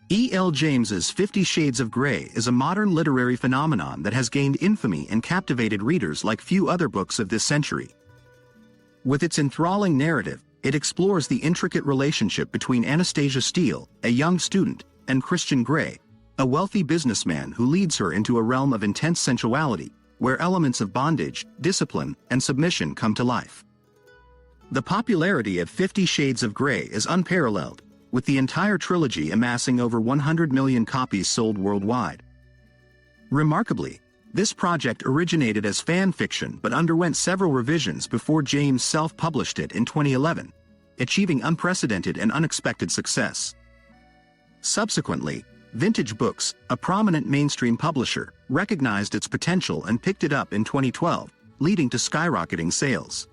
E. L. James's 50 Shades of Grey is a modern literary phenomenon that has gained infamy and captivated readers like few other books of this century. With its enthralling narrative, it explores the intricate relationship between Anastasia Steele, a young student, and Christian Grey, a wealthy businessman who leads her into a realm of intense sensuality, where elements of bondage, discipline, and submission come to life. The popularity of 50 Shades of Grey is unparalleled, with the entire trilogy amassing over 100 million copies sold worldwide. Remarkably, this project originated as fan fiction but underwent several revisions before James self-published it in 2011, achieving unprecedented and unexpected success. Subsequently, Vintage Books, a prominent mainstream publisher, recognized its potential and picked it up in 2012, leading to skyrocketing sales.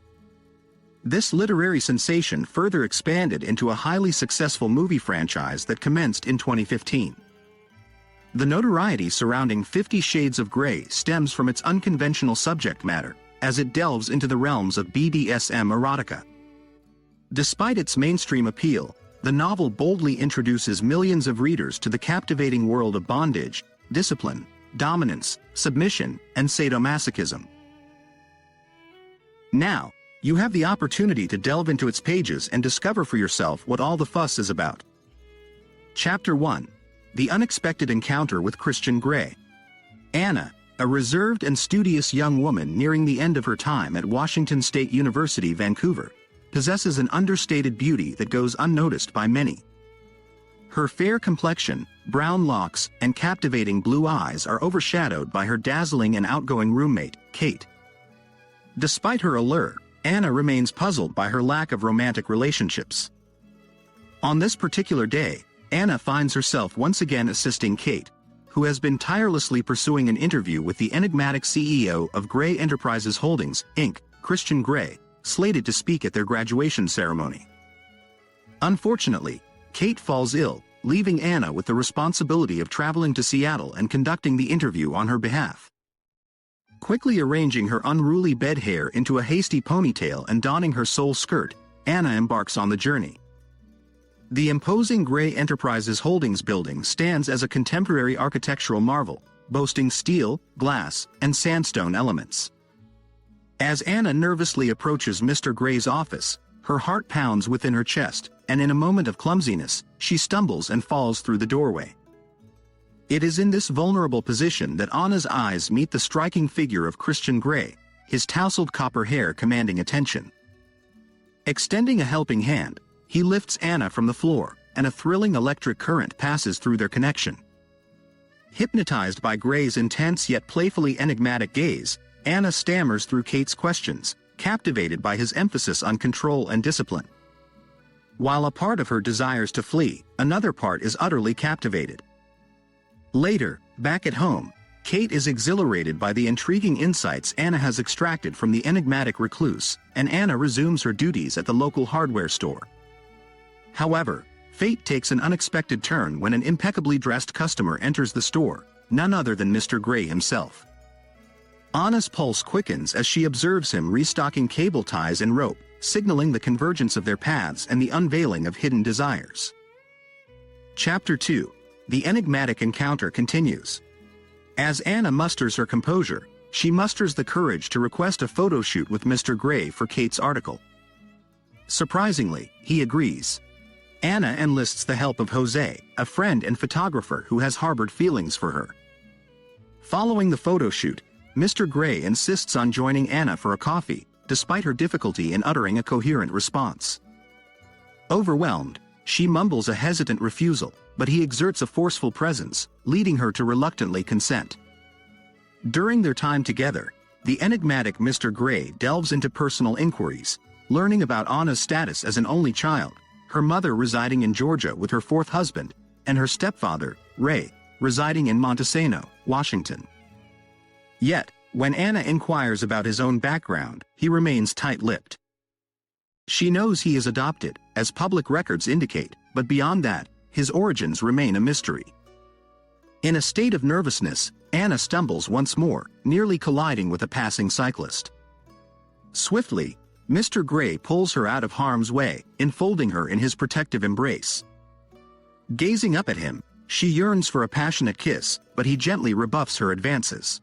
This literary sensation further expanded into a highly successful movie franchise that commenced in 2015. The notoriety surrounding 50 Shades of Grey stems from its unconventional subject matter, as it delves into the realms of BDSM erotica. Despite its mainstream appeal, the novel boldly introduces millions of readers to the captivating world of bondage, discipline, dominance, submission, and sadomasochism. Now, you have the opportunity to delve into its pages and discover for yourself what all the fuss is about. Chapter 1. The Unexpected Encounter with Christian Grey. Anna, a reserved and studious young woman nearing the end of her time at Washington State University, Vancouver, possesses an understated beauty that goes unnoticed by many. Her fair complexion, brown locks, and captivating blue eyes are overshadowed by her dazzling and outgoing roommate, Kate. Despite her allure, Anna remains puzzled by her lack of romantic relationships. On this particular day, Anna finds herself once again assisting Kate, who has been tirelessly pursuing an interview with the enigmatic CEO of Grey Enterprises Holdings, Inc., Christian Grey, slated to speak at their graduation ceremony. Unfortunately, Kate falls ill, leaving Anna with the responsibility of traveling to Seattle and conducting the interview on her behalf. Quickly arranging her unruly bed hair into a hasty ponytail and donning her sole skirt, Anna embarks on the journey. The imposing Grey Enterprises Holdings building stands as a contemporary architectural marvel, boasting steel, glass, and sandstone elements. As Anna nervously approaches Mr. Grey's office, her heart pounds within her chest, and in a moment of clumsiness, she stumbles and falls through the doorway. It is in this vulnerable position that Anna's eyes meet the striking figure of Christian Grey, his tousled copper hair commanding attention. Extending a helping hand, he lifts Anna from the floor, and a thrilling electric current passes through their connection. Hypnotized by Grey's intense yet playfully enigmatic gaze, Anna stammers through Kate's questions, captivated by his emphasis on control and discipline. While a part of her desires to flee, another part is utterly captivated. Later, back at home, Kate is exhilarated by the intriguing insights Anna has extracted from the enigmatic recluse, and Anna resumes her duties at the local hardware store. However, fate takes an unexpected turn when an impeccably dressed customer enters the store, none other than Mr. Grey himself. Anna's pulse quickens as she observes him restocking cable ties and rope, signaling the convergence of their paths and the unveiling of hidden desires. Chapter 2. The enigmatic encounter continues. As Anna musters her composure, she musters the courage to request a photo shoot with Mr. Grey for Kate's article. Surprisingly, he agrees. Anna enlists the help of Jose, a friend and photographer who has harbored feelings for her. Following the photo shoot, Mr. Grey insists on joining Anna for a coffee, despite her difficulty in uttering a coherent response. Overwhelmed, she mumbles a hesitant refusal, but he exerts a forceful presence, leading her to reluctantly consent. During their time together, the enigmatic Mr. Grey delves into personal inquiries, learning about Anna's status as an only child, her mother residing in Georgia with her fourth husband, and her stepfather, Ray, residing in Montesano, Washington. Yet, when Anna inquires about his own background, he remains tight-lipped. She knows he is adopted, as public records indicate, but beyond that, his origins remain a mystery. In a state of nervousness, Anna stumbles once more, nearly colliding with a passing cyclist. Swiftly, Mr. Grey pulls her out of harm's way, enfolding her in his protective embrace. Gazing up at him, She yearns for a passionate kiss, but he gently rebuffs her advances.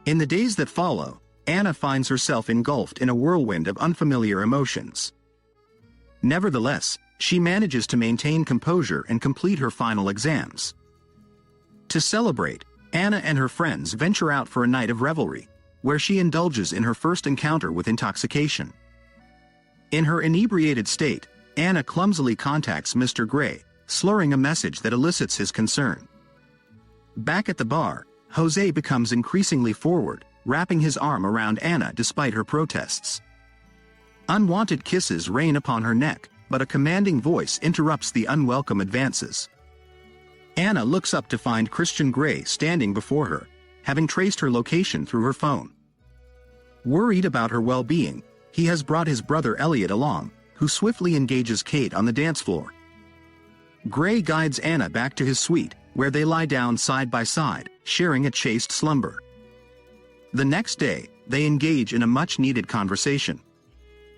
In the days that follow, Anna finds herself engulfed in a whirlwind of unfamiliar emotions. Nevertheless, she manages to maintain composure and complete her final exams. To celebrate, Anna and her friends venture out for a night of revelry, where she indulges in her first encounter with intoxication. In her inebriated state, Anna clumsily contacts Mr. Gray, slurring a message that elicits his concern. Back at the bar, Jose becomes increasingly forward, wrapping his arm around Anna despite her protests. Unwanted kisses rain upon her neck, but a commanding voice interrupts the unwelcome advances. Anna looks up to find Christian Gray standing before her, having traced her location through her phone. Worried about her well-being, he has brought his brother Elliot along, who swiftly engages Kate on the dance floor. Gray guides Anna back to his suite, where they lie down side by side, sharing a chaste slumber. The next day, they engage in a much-needed conversation.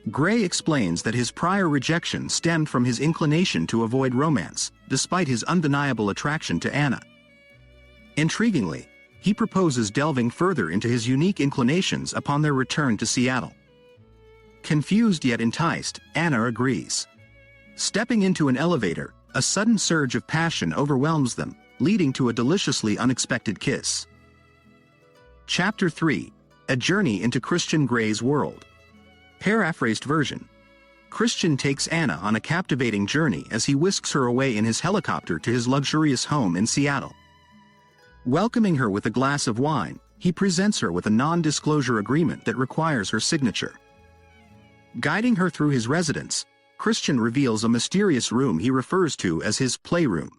Gray explains that his prior rejection stemmed from his inclination to avoid romance, despite his undeniable attraction to Anna. Intriguingly, he proposes delving further into his unique inclinations upon their return to Seattle. Confused yet enticed, Anna agrees. Stepping into an elevator, a sudden surge of passion overwhelms them, leading to a deliciously unexpected kiss. Chapter 3: A Journey into Christian Gray's World. Paraphrased version. Christian takes Anna on a captivating journey as he whisks her away in his helicopter to his luxurious home in Seattle. Welcoming her with a glass of wine, he presents her with a non-disclosure agreement that requires her signature. Guiding her through his residence, Christian reveals a mysterious room he refers to as his playroom.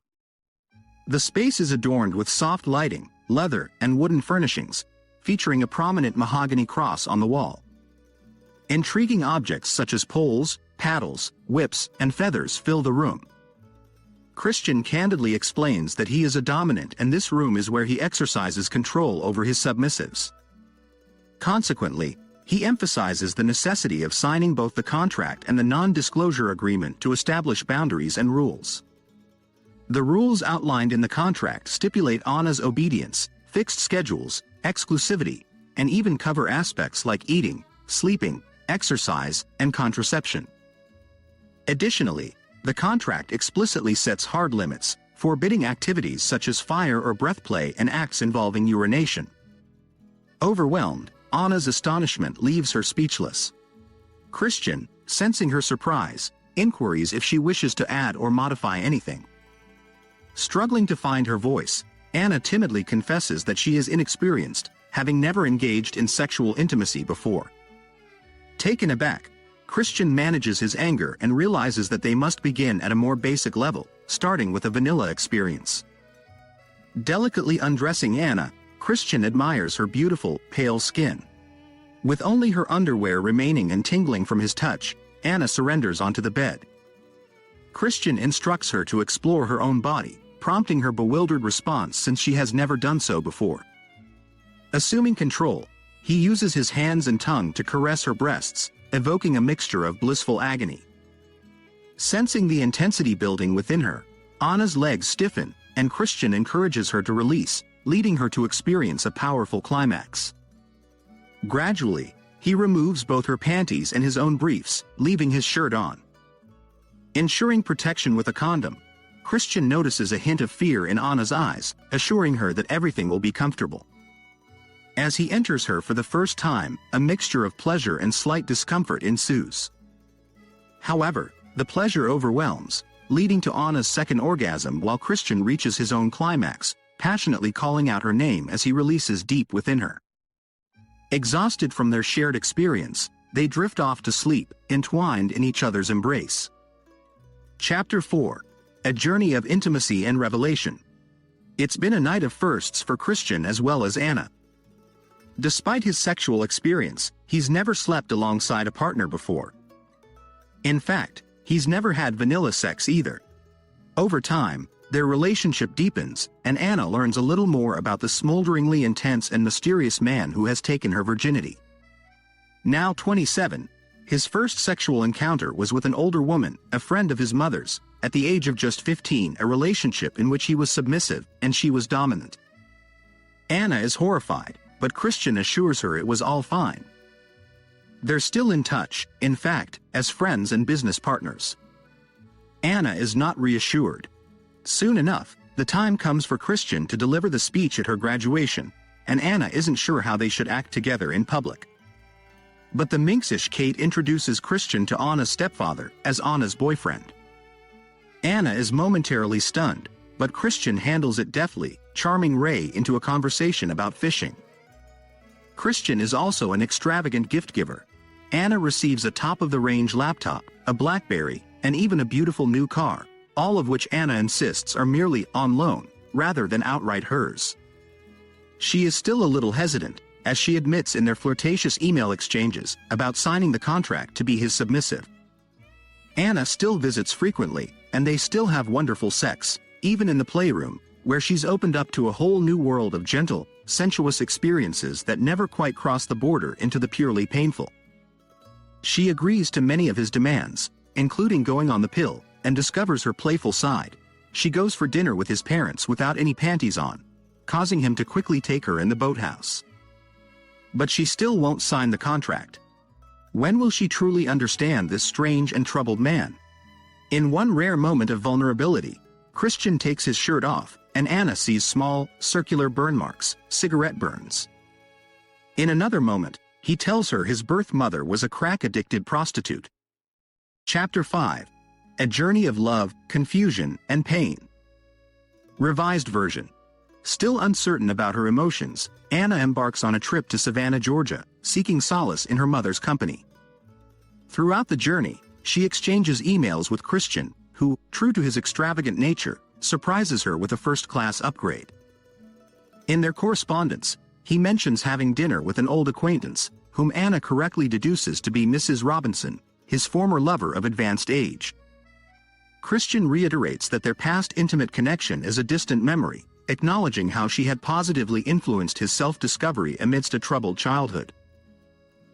The space is adorned with soft lighting, leather, and wooden furnishings, featuring a prominent mahogany cross on the wall. Intriguing objects such as poles, paddles, whips, and feathers fill the room. Christian candidly explains that he is a dominant and this room is where he exercises control over his submissives. Consequently, he emphasizes the necessity of signing both the contract and the non-disclosure agreement to establish boundaries and rules. The rules outlined in the contract stipulate Anna's obedience, fixed schedules, exclusivity, and even cover aspects like eating, sleeping, exercise, and contraception. Additionally, the contract explicitly sets hard limits, forbidding activities such as fire or breath play and acts involving urination. Overwhelmed, Anna's astonishment leaves her speechless. Christian, sensing her surprise, inquires if she wishes to add or modify anything. Struggling to find her voice, Anna timidly confesses that she is inexperienced, having never engaged in sexual intimacy before. Taken aback, Christian manages his anger and realizes that they must begin at a more basic level, starting with a vanilla experience. Delicately undressing Anna, Christian admires her beautiful, pale skin. With only her underwear remaining and tingling from his touch, Anna surrenders onto the bed. Christian instructs her to explore her own body, prompting her bewildered response since she has never done so before. Assuming control, he uses his hands and tongue to caress her breasts, evoking a mixture of blissful agony. Sensing the intensity building within her, Anna's legs stiffen, and Christian encourages her to release, leading her to experience a powerful climax. Gradually, he removes both her panties and his own briefs, leaving his shirt on. Ensuring protection with a condom, Christian notices a hint of fear in Anna's eyes, assuring her that everything will be comfortable. As he enters her for the first time, a mixture of pleasure and slight discomfort ensues. However, the pleasure overwhelms, leading to Anna's second orgasm while Christian reaches his own climax, passionately calling out her name as he releases deep within her. Exhausted from their shared experience, they drift off to sleep, entwined in each other's embrace. Chapter 4: A Journey of Intimacy and Revelation. It's been a night of firsts for Christian as well as Anna. Despite his sexual experience, he's never slept alongside a partner before. In fact, he's never had vanilla sex either. Over time, their relationship deepens, and Anna learns a little more about the smolderingly intense and mysterious man who has taken her virginity. Now 27, His first sexual encounter was with an older woman, a friend of his mother's, at the age of just 15, a relationship in which he was submissive and she was dominant. Anna is horrified, but Christian assures her it was all fine. They're still in touch, in fact, as friends and business partners. Anna is not reassured. Soon enough, the time comes for Christian to deliver the speech at her graduation, and Anna isn't sure how they should act together in public. But the minxish Kate introduces Christian to Anna's stepfather as Anna's boyfriend. Anna is momentarily stunned, but Christian handles it deftly, charming Ray into a conversation about fishing. Christian is also an extravagant gift giver. Anna receives a top-of-the-range laptop, a BlackBerry, and even a beautiful new car, all of which Anna insists are merely on loan, rather than outright hers. She is still a little hesitant, as she admits in their flirtatious email exchanges about signing the contract to be his submissive. Anna still visits frequently, and they still have wonderful sex, even in the playroom, where she's opened up to a whole new world of gentle, sensuous experiences that never quite cross the border into the purely painful. She agrees to many of his demands, including going on the pill, and discovers her playful side. She goes for dinner with his parents without any panties on, causing him to quickly take her in the boathouse. But she still won't sign the contract. When will she truly understand this strange and troubled man? In one rare moment of vulnerability, Christian takes his shirt off, and Anna sees small, circular burn marks, cigarette burns. In another moment, he tells her his birth mother was a crack-addicted prostitute. Chapter 5. A Journey of Love, Confusion, and Pain. Revised version. Still uncertain about her emotions, Anna embarks on a trip to Savannah, Georgia, seeking solace in her mother's company. Throughout the journey, she exchanges emails with Christian, who, true to his extravagant nature, surprises her with a first-class upgrade. In their correspondence, he mentions having dinner with an old acquaintance, whom Anna correctly deduces to be Mrs. Robinson, his former lover of advanced age. Christian reiterates that their past intimate connection is a distant memory, acknowledging how she had positively influenced his self-discovery amidst a troubled childhood.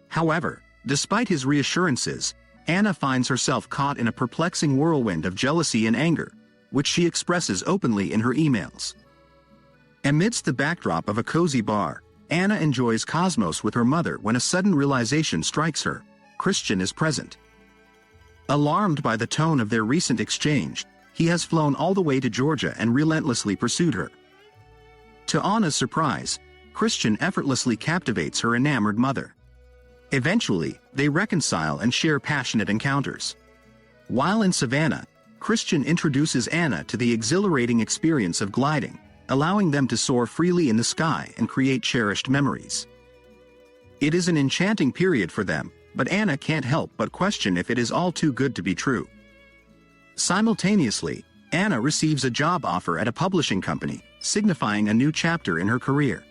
However, despite his reassurances, Anna finds herself caught in a perplexing whirlwind of jealousy and anger, which she expresses openly in her emails. Amidst the backdrop of a cozy bar, Anna enjoys Cosmos with her mother when a sudden realization strikes her: Christian is present. Alarmed by the tone of their recent exchange, he has flown all the way to Georgia and relentlessly pursued her. To Anna's surprise, Christian effortlessly captivates her enamored mother. Eventually, they reconcile and share passionate encounters. While in Savannah, Christian introduces Anna to the exhilarating experience of gliding, allowing them to soar freely in the sky and create cherished memories. It is an enchanting period for them, but Anna can't help but question if it is all too good to be true. Simultaneously, Anna receives a job offer at a publishing company, signifying a new chapter in her career.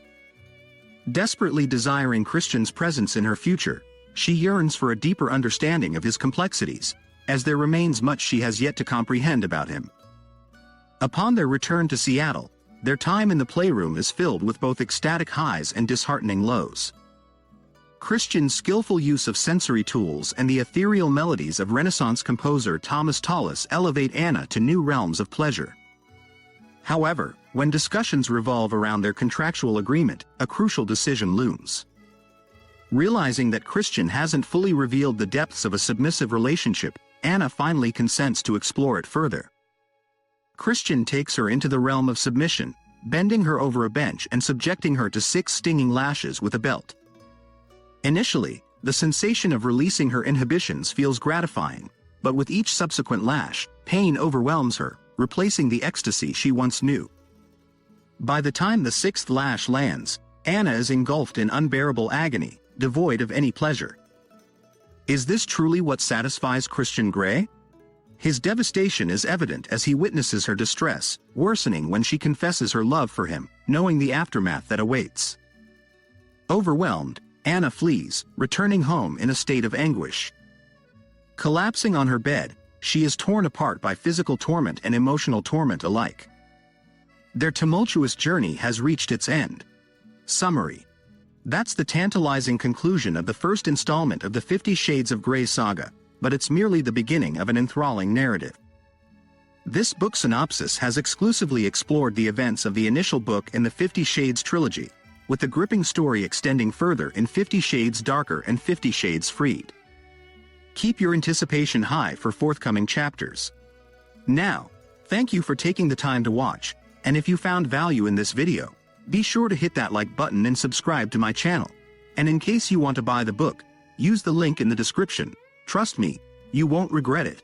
Desperately desiring Christian's presence in her future, she yearns for a deeper understanding of his complexities, as there remains much she has yet to comprehend about him. Upon their return to Seattle, their time in the playroom is filled with both ecstatic highs and disheartening lows. Christian's skillful use of sensory tools and the ethereal melodies of Renaissance composer Thomas Tallis elevate Anna to new realms of pleasure. However, when discussions revolve around their contractual agreement, a crucial decision looms. Realizing that Christian hasn't fully revealed the depths of a submissive relationship, Anna finally consents to explore it further. Christian takes her into the realm of submission, bending her over a bench and subjecting her to 6 stinging lashes with a belt. Initially, the sensation of releasing her inhibitions feels gratifying, but with each subsequent lash, pain overwhelms her, replacing the ecstasy she once knew. By the time the 6th lash lands, Anna is engulfed in unbearable agony, devoid of any pleasure. Is this truly what satisfies Christian Grey? His devastation is evident as he witnesses her distress, worsening when she confesses her love for him, knowing the aftermath that awaits. Overwhelmed, Anna flees, returning home in a state of anguish. Collapsing on her bed, she is torn apart by physical torment and emotional torment alike. Their tumultuous journey has reached its end. Summary. That's the tantalizing conclusion of the first installment of the 50 Shades of Grey saga, but it's merely the beginning of an enthralling narrative. This book synopsis has exclusively explored the events of the initial book in the 50 Shades trilogy, with the gripping story extending further in 50 Shades Darker and 50 Shades Freed. Keep your anticipation high for forthcoming chapters. Now, thank you for taking the time to watch, and if you found value in this video, be sure to hit that like button and subscribe to my channel. And in case you want to buy the book, use the link in the description. Trust me, you won't regret it.